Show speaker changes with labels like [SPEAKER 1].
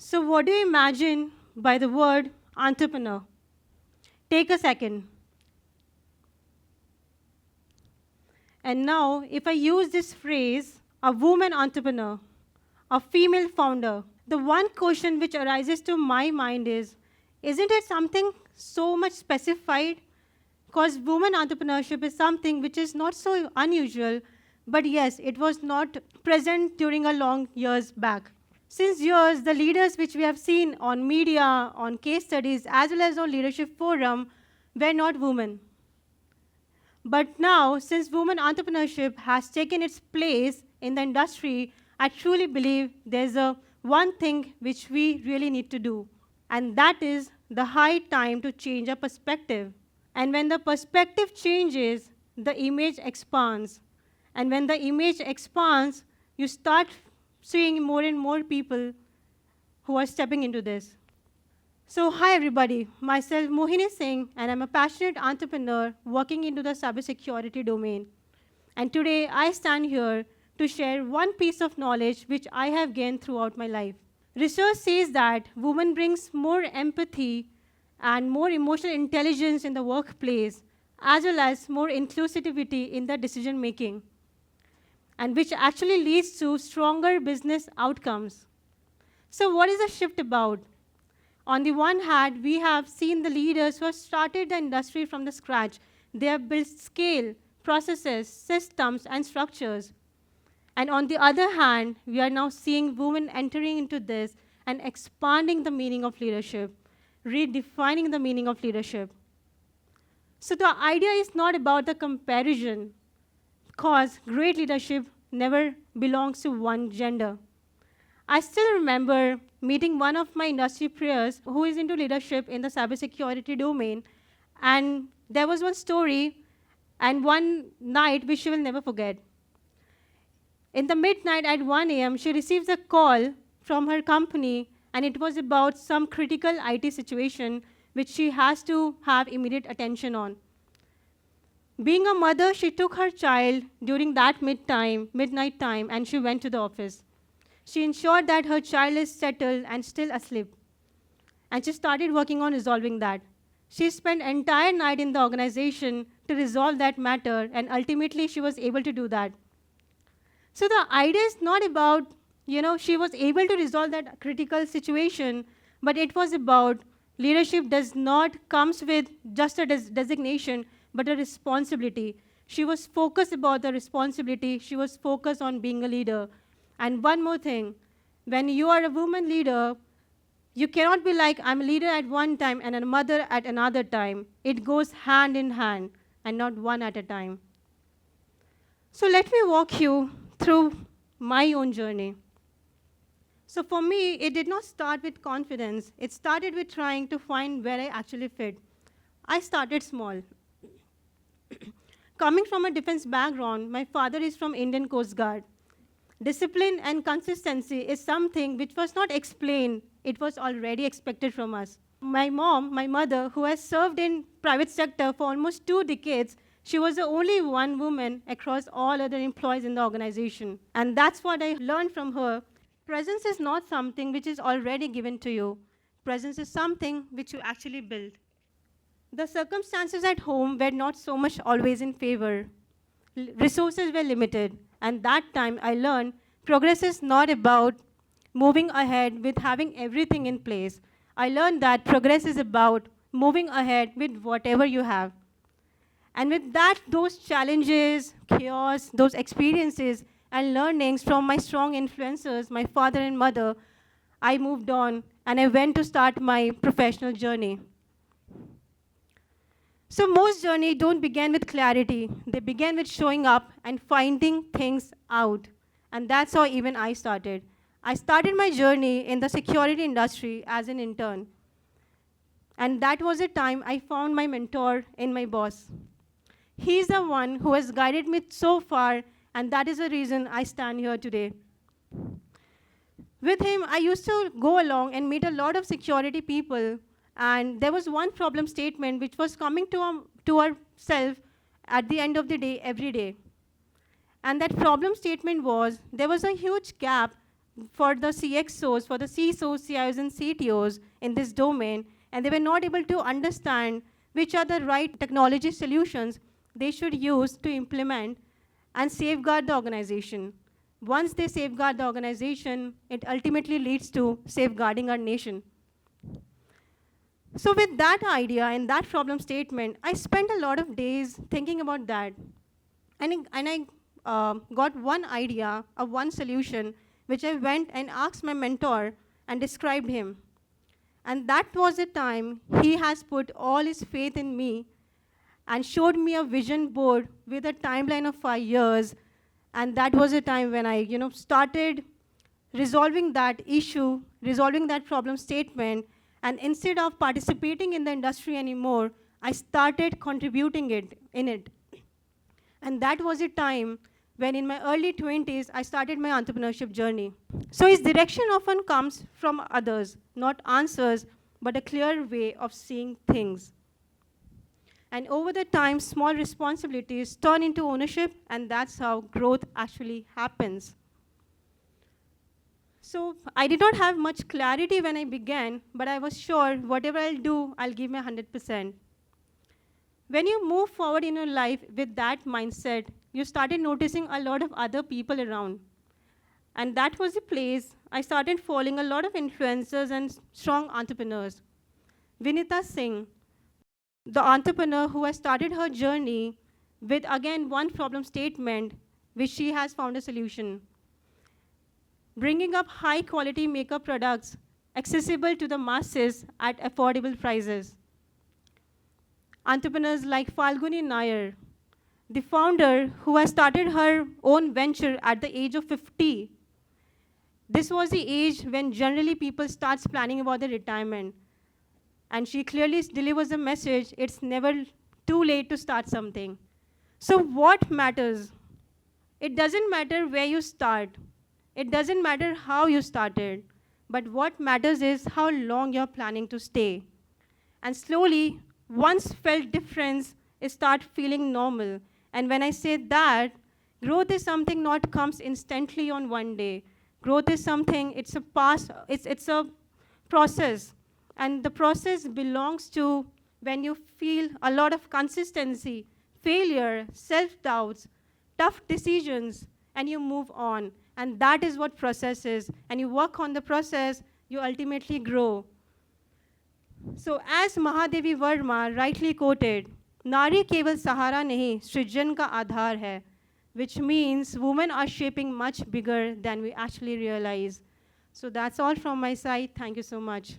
[SPEAKER 1] So what do you imagine by the word entrepreneur? Take a second. And now, if I use this phrase, a woman entrepreneur, a female founder, the one question which arises to my mind is, isn't it something so much specified? Because woman entrepreneurship is something which is not so unusual, but yes, it was not present during a long years back. Since years, the leaders which we have seen on media, on case studies, as well as on leadership forum, were not women. But now, since women entrepreneurship has taken its place in the industry, I truly believe there's a one thing which we really need to do, and that is the high time to change our perspective. And when the perspective changes, the image expands. And when the image expands, you start seeing more and more people who are stepping into this. So hi everybody, myself Mohinee Singh, and I'm a passionate entrepreneur working into the cybersecurity domain. And today I stand here to share one piece of knowledge which I have gained throughout my life. Research says that women brings more empathy and more emotional intelligence in the workplace, as well as more inclusivity in the decision making, and which actually leads to stronger business outcomes. So what is the shift about? On the one hand, we have seen the leaders who have started the industry from the scratch. They have built scale, processes, systems, and structures. And on the other hand, we are now seeing women entering into this and expanding the meaning of leadership, redefining the meaning of leadership. So the idea is not about the comparison, because great leadership never belongs to one gender. I still remember meeting one of my industry peers who is into leadership in the cybersecurity domain, and there was one story and one night which she will never forget. In the midnight at 1 a.m., she receives a call from her company, and it was about some critical IT situation which she has to have immediate attention on. Being a mother, she took her child during that midnight time, and she went to the office. She ensured that her child is settled and still asleep. And she started working on resolving that. She spent entire night in the organization to resolve that matter, and ultimately she was able to do that. So the idea is not about, she was able to resolve that critical situation, but it was about leadership does not comes with just a designation, but a responsibility. She was focused about the responsibility. She was focused on being a leader. And one more thing, when you are a woman leader, you cannot be like, I'm a leader at one time and a mother at another time. It goes hand in hand and not one at a time. So let me walk you through my own journey. So for me, it did not start with confidence. It started with trying to find where I actually fit. I started small. Coming from a defense background, my father is from Indian Coast Guard. Discipline and consistency is something which was not explained. It was already expected from us. My mom, my mother, who has served in private sector for almost 2 decades, she was the only one woman across all other employees in the organization. And that's what I learned from her. Presence is not something which is already given to you. Presence is something which you actually build. The circumstances at home were not so much always in favor. Resources were limited. And that time I learned progress is not about moving ahead with having everything in place. I learned that progress is about moving ahead with whatever you have. And with that, those challenges, chaos, those experiences and learnings from my strong influencers, my father and mother, I moved on and I went to start my professional journey. So most journeys don't begin with clarity. They begin with showing up and finding things out. And that's how even I started. I started my journey in the security industry as an intern. And that was the time I found my mentor in my boss. He's the one who has guided me so far, and that is the reason I stand here today. With him, I used to go along and meet a lot of security people. And there was one problem statement which was coming to ourselves at the end of the day, every day. And that problem statement was, there was a huge gap for the CXOs, for the CISOs, CIOs, and CTOs in this domain, and they were not able to understand which are the right technology solutions they should use to implement and safeguard the organization. Once they safeguard the organization, it ultimately leads to safeguarding our nation. So with that idea and that problem statement, I spent a lot of days thinking about that. And I got one idea of one solution, which I went and asked my mentor and described him. And that was the time he has put all his faith in me and showed me a vision board with a timeline of 5 years. And that was the time when I started resolving that issue, resolving that problem statement. And instead of participating in the industry anymore, I started contributing in it. And that was the time when in my early 20s, I started my entrepreneurship journey. So his direction often comes from others, not answers, but a clear way of seeing things. And over the time, small responsibilities turn into ownership, and that's how growth actually happens. So I did not have much clarity when I began, but I was sure whatever I'll do, I'll give my 100%. When you move forward in your life with that mindset, you started noticing a lot of other people around. And that was the place I started following a lot of influencers and strong entrepreneurs. Vinita Singh, the entrepreneur who has started her journey with, again, one problem statement, which she has found a solution. Bringing up high-quality makeup products accessible to the masses at affordable prices. Entrepreneurs like Falguni Nair, the founder who has started her own venture at the age of 50. This was the age when generally people start planning about their retirement. And she clearly delivers a message, it's never too late to start something. So what matters? It doesn't matter where you start. It doesn't matter how you started. But what matters is how long you're planning to stay. And slowly, once felt difference, it start feeling normal. And when I say that, growth is something not comes instantly on one day. Growth is something, it's a process. And the process belongs to when you feel a lot of consistency, failure, self-doubts, tough decisions, and you move on. And that is what process is. And you work on the process, you ultimately grow. So as Mahadevi Verma rightly quoted, Nari keval sahara nahi, srijan ka aadhar hai, which means women are shaping much bigger than we actually realize. So that's all from my side. Thank you so much.